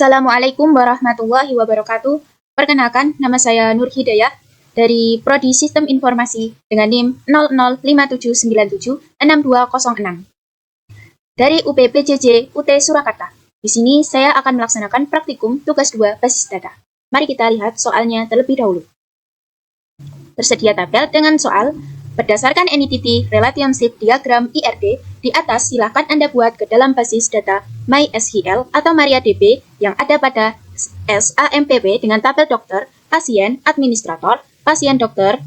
Assalamualaikum warahmatullahi wabarakatuh. Perkenalkan, nama saya Nur Hidayah dari Prodi Sistem Informasi dengan NIM 0057976206 dari UPPJJ UT Surakarta. Di sini saya akan melaksanakan praktikum tugas 2 basis data. Mari kita lihat soalnya terlebih dahulu. Tersedia tabel dengan soal. Berdasarkan entity relationship diagram IRD, di atas silakan Anda buat ke dalam basis data MySQL atau MariaDB yang ada pada SAMPP dengan tabel dokter, pasien, administrator, pasien dokter,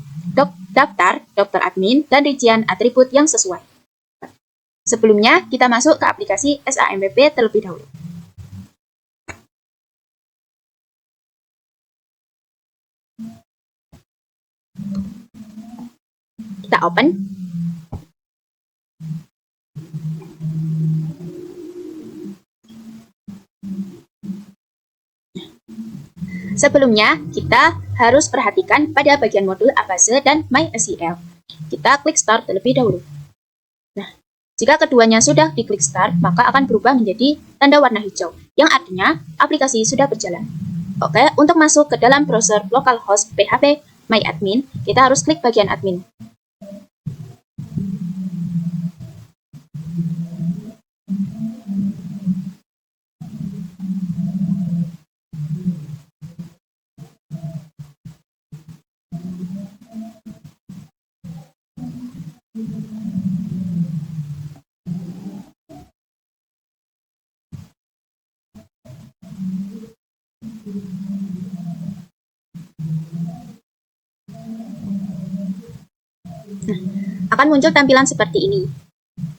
daftar, dokter admin, dan rincian atribut yang sesuai. Sebelumnya, kita masuk ke aplikasi SAMPP terlebih dahulu. Kita open. Sebelumnya, kita harus perhatikan pada bagian modul Abase dan MySQL. Kita klik Start terlebih dahulu. Nah, jika keduanya sudah diklik Start, maka akan berubah menjadi tanda warna hijau, yang artinya aplikasi sudah berjalan. Oke, untuk masuk ke dalam browser localhost PHP MyAdmin, kita harus klik bagian admin. Akan muncul tampilan seperti ini.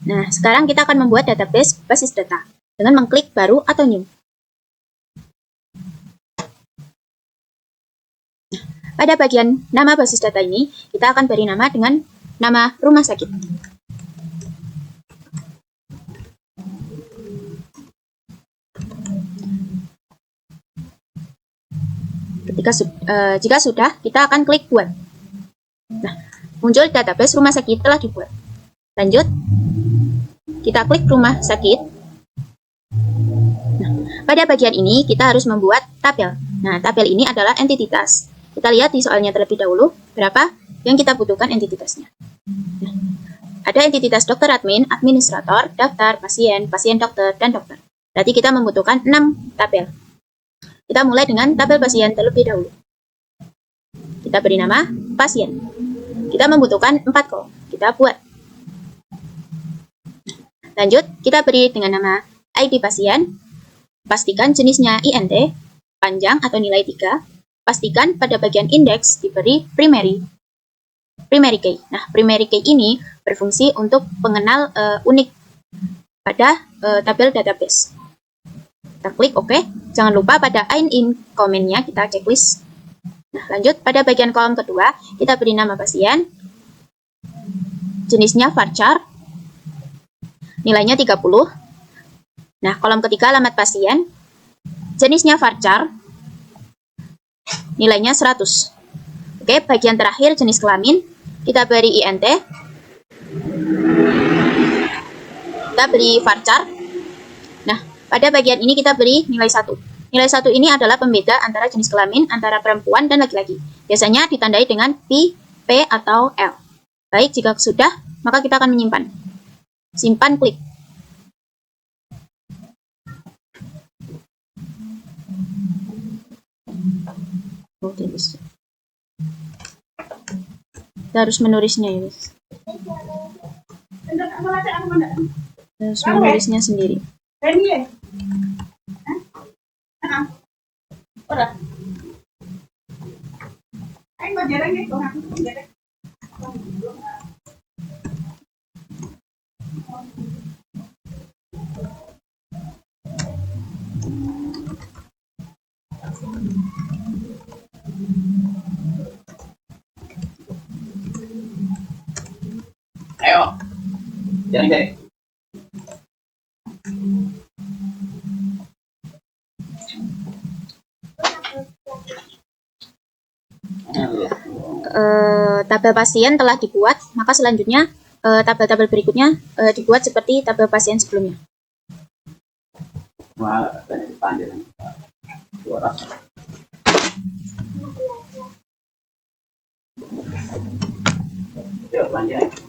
Nah, sekarang kita akan membuat database basis data dengan mengklik baru atau new. Pada bagian nama basis data ini, kita akan beri nama dengan nama rumah sakit. Jika sudah, kita akan klik buat. Nah, muncul database rumah sakit telah dibuat. Lanjut, kita klik rumah sakit. Nah, pada bagian ini kita harus membuat tabel. Nah, tabel ini adalah entitas. Kita lihat di soalnya terlebih dahulu berapa yang kita butuhkan entitasnya. Nah, ada entitas dokter admin, administrator, daftar, pasien, pasien dokter, dan dokter. Berarti kita membutuhkan 6 tabel. Kita mulai dengan tabel pasien terlebih dahulu. Kita beri nama pasien. Kita membutuhkan 4 kolom. Kita buat. Lanjut, kita beri dengan nama ID pasien. Pastikan jenisnya INT, panjang atau nilai 3. Pastikan pada bagian indeks diberi primary key. Nah, primary key ini berfungsi untuk pengenal unik pada tabel database. Kita klik OK. Jangan lupa pada in comment-nya kita checklist. Nah, lanjut pada bagian kolom kedua, kita beri nama pasien. Jenisnya varchar. Nilainya 30. Nah, kolom ketiga alamat pasien. Jenisnya varchar. Nilainya 100. Oke, bagian terakhir jenis kelamin. Kita beri INT. Kita beri varchar. Nah, pada bagian ini kita beri nilai 1. Nilai 1 ini adalah pembeda antara jenis kelamin antara perempuan dan laki-laki. Biasanya ditandai dengan P, P, atau L. Baik, jika sudah, maka kita akan menyimpan. Simpan, klik. Oke, guys. Kita harus menulisnya ya, guys. Harus menulisnya sendiri. Ayo, jangan deh. Tabel pasien telah dibuat, maka selanjutnya tabel-tabel berikutnya dibuat seperti tabel pasien sebelumnya. Wah, banyak dipanggil. suara. Yuk, lanjut.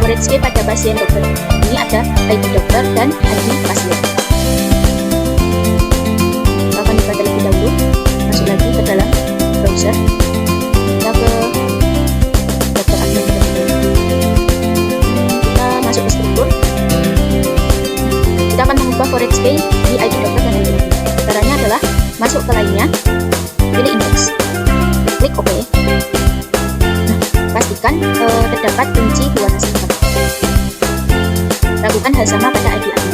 Forensik pada pasien dokter. Ini ada ID dokter dan ID pasien. Kapan ke lainnya, pilih index, klik OK. Nah, pastikan terdapat kunci berwarna hitam. Lakukan hal sama pada ID admin.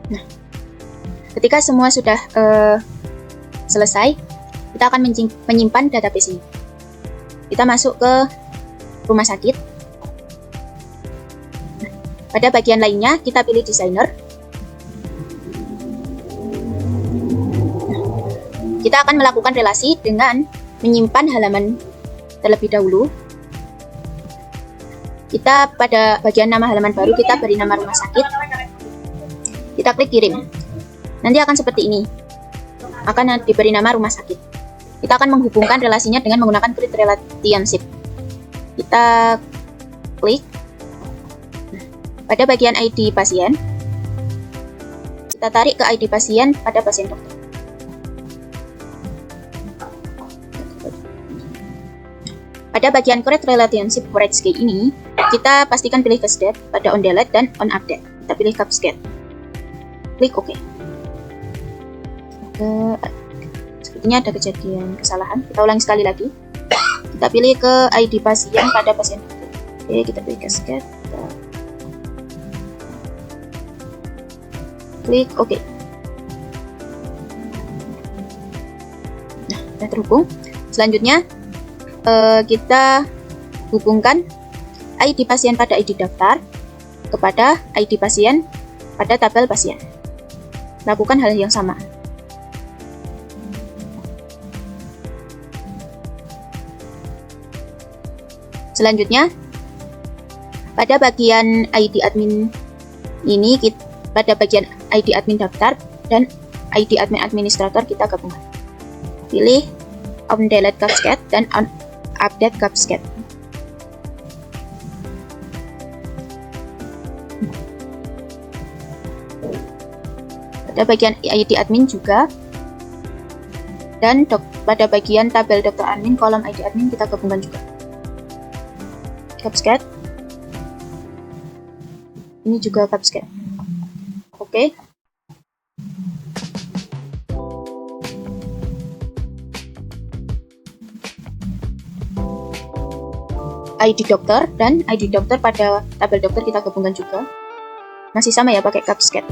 Nah, ketika semua sudah selesai, kita akan menyimpan database ini. Kita masuk ke rumah sakit. Nah, pada bagian lainnya, kita pilih desainer. Nah, kita akan melakukan relasi dengan menyimpan halaman terlebih dahulu. Kita pada bagian nama halaman baru, kita beri nama rumah sakit. Kita klik kirim. Nanti akan seperti ini. Akan diberi nama rumah sakit. Kita akan menghubungkan relasinya dengan menggunakan create relationship. Kita klik. Pada bagian ID pasien, kita tarik ke ID pasien pada pasien dokter. Pada bagian create relationship forage key ini, kita pastikan pilih cache date pada on delete dan on update. Kita pilih capscat. Klik OK. Sepertinya ada kejadian kesalahan. Kita ulangi sekali lagi. Kita pilih ke ID pasien pada pasien. Oke, kita pilih cascade. Klik OK. Nah, sudah terhubung. Selanjutnya kita hubungkan ID pasien pada ID daftar kepada ID pasien pada tabel pasien. Lakukan hal yang sama. Selanjutnya, pada bagian ID admin ini, pada bagian ID admin daftar dan ID admin administrator kita gabungkan. Pilih on delete capscat dan on update capscat. Pada bagian ID admin juga, dan pada bagian tabel dokter admin kolom ID admin kita gabungkan juga. Capscat. Ini juga capscat. Oke. ID dokter dan ID dokter pada tabel dokter kita gabungkan juga. Masih sama ya, pakai capscat.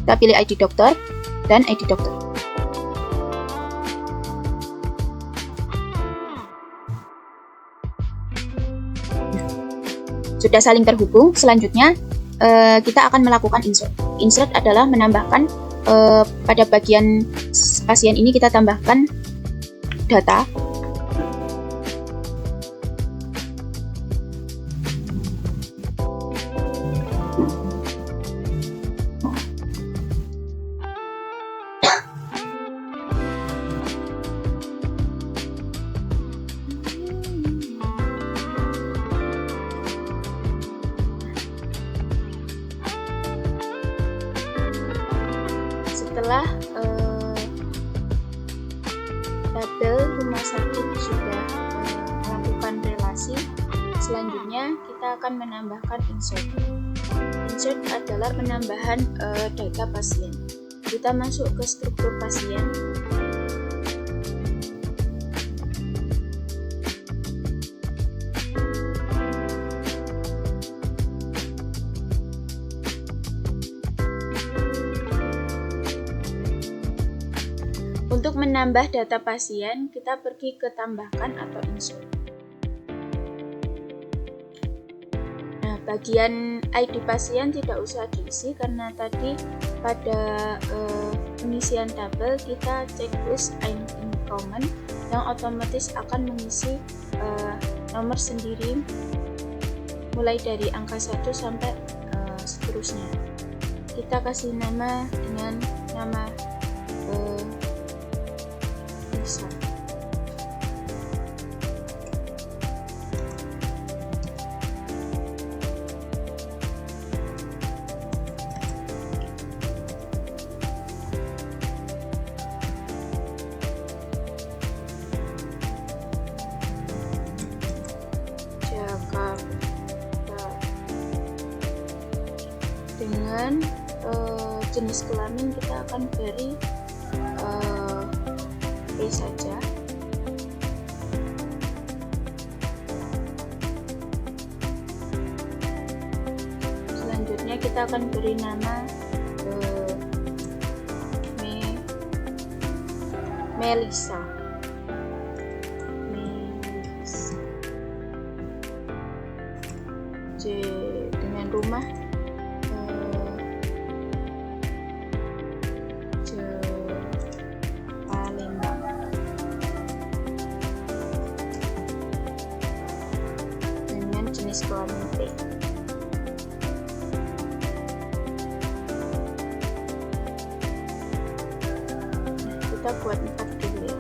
Kita pilih ID dokter dan ID dokter. Sudah saling terhubung. Selanjutnya kita akan melakukan insert. Insert adalah menambahkan pada bagian pasien ini kita tambahkan data. Setelah tabel rumah sakit sudah melakukan relasi, selanjutnya kita akan menambahkan insert. Insert adalah penambahan data pasien. Kita masuk ke struktur pasien. Untuk menambah data pasien, kita pergi ke tambahkan atau insert. bagian ID pasien tidak usah diisi karena tadi pada pengisian tabel kita checklist I'm in common yang otomatis akan mengisi nomor sendiri mulai dari angka 1 sampai seterusnya. Kita kasih nama dengan nama Lisa. Dengan jenis kelamin kita akan beri P saja. Selanjutnya kita akan beri nama Melisa. Dengan rumah Palembang. Dengan jenis kelamin P. Kita buat 4 dulu ya.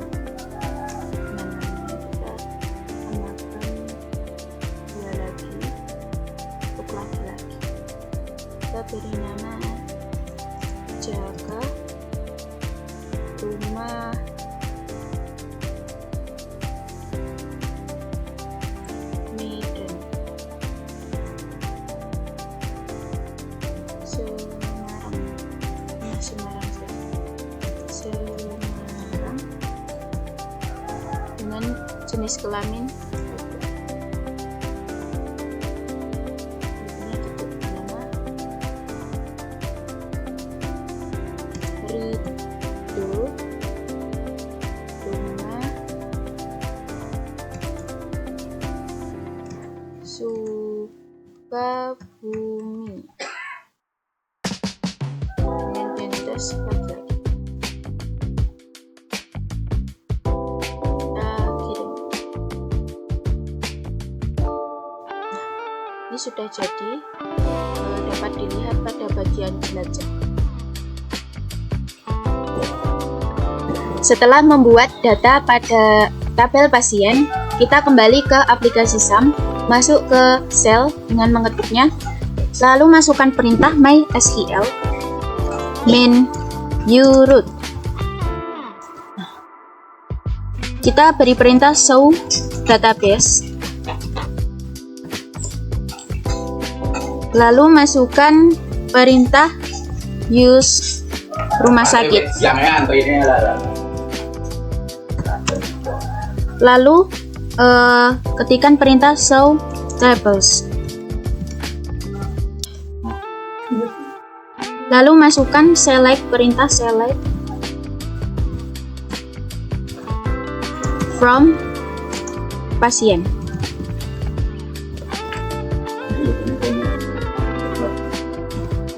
Namanya kita tambahkan 2 lagi untuk laki-laki. Kita beri nama Jaga Rumah Medan Semarang dengan jenis kelamin Ridho Rumah Sukabumi dengan identitas laki-laki. Kita kirim. Ini sudah jadi, dapat dilihat pada bagian jelajah. Setelah membuat data pada tabel pasien, kita kembali ke aplikasi SAM, masuk ke sel dengan mengetiknya, lalu masukkan perintah MySQL min uroot. Kita beri perintah show database, lalu masukkan perintah use rumah sakit. Lalu ketikkan perintah show tables. Lalu masukkan perintah select from pasien.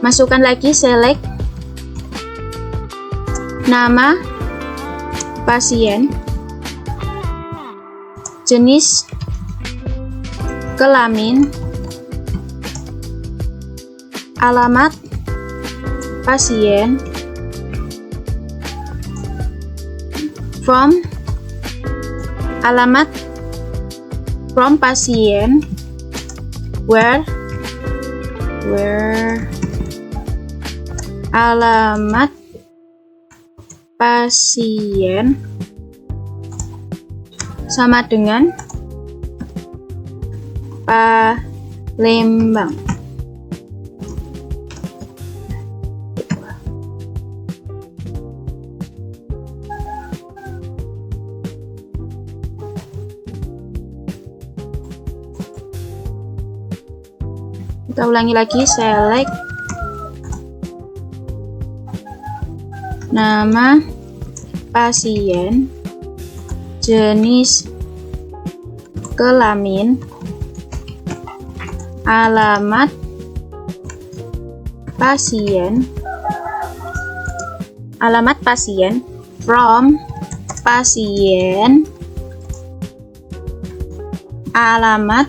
Masukkan lagi select nama pasien, jenis kelamin, alamat pasien, alamat from pasien, where alamat pasien sama dengan Palembang. Kita ulangi lagi, select nama pasien, jenis kelamin, alamat pasien, from pasien, alamat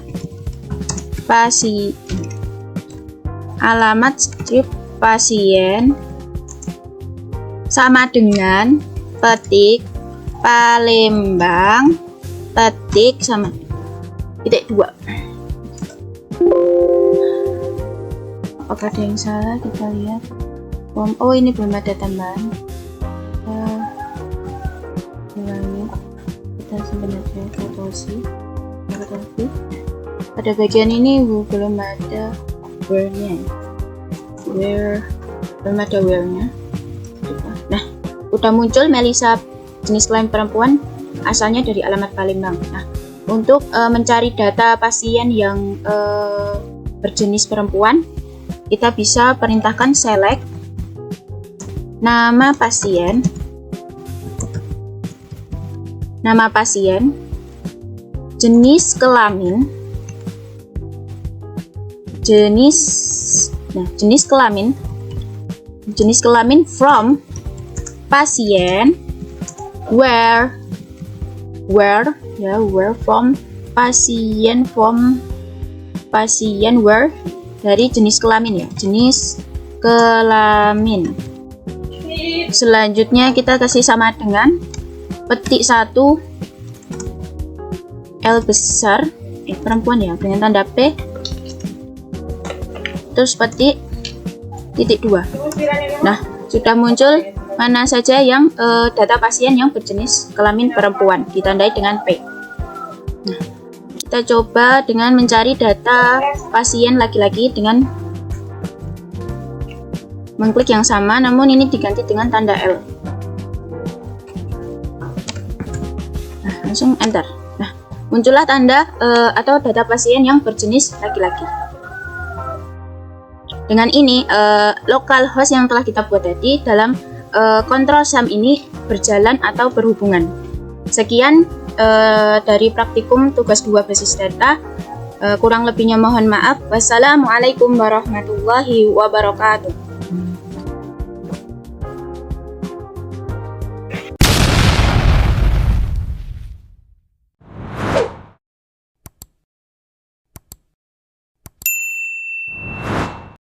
strip pasien sama dengan petik Palembang petik sama titik 2. Apakah ada yang salah? Kita lihat. Oh, ini belum ada tambahan. Ulangi. Kita sebenarnya fotosi. Pada bagian ini belum ada where-nya. Belum ada where-nya. Nah, udah muncul Melisa jenis kelamin perempuan, asalnya dari alamat Palembang. Nah, untuk mencari data pasien yang berjenis perempuan, kita bisa perintahkan select nama pasien, jenis kelamin, jenis kelamin from pasien, where from pasien where dari jenis kelamin ya, jenis kelamin. Selanjutnya kita kasih sama dengan petik 1 L besar perempuan ya dengan tanda P, terus petik titik 2. Nah, sudah muncul mana saja yang data pasien yang berjenis kelamin perempuan, ditandai dengan P. Nah, kita coba dengan mencari data pasien laki-laki dengan mengklik yang sama, namun ini diganti dengan tanda L. Nah, langsung enter. Nah, muncullah tanda atau data pasien yang berjenis laki-laki. Dengan ini, localhost yang telah kita buat tadi dalam kontrol SAM ini berjalan atau berhubungan. Sekian dari praktikum tugas 2 basis data. Kurang lebihnya mohon maaf. Wassalamualaikum warahmatullahi wabarakatuh.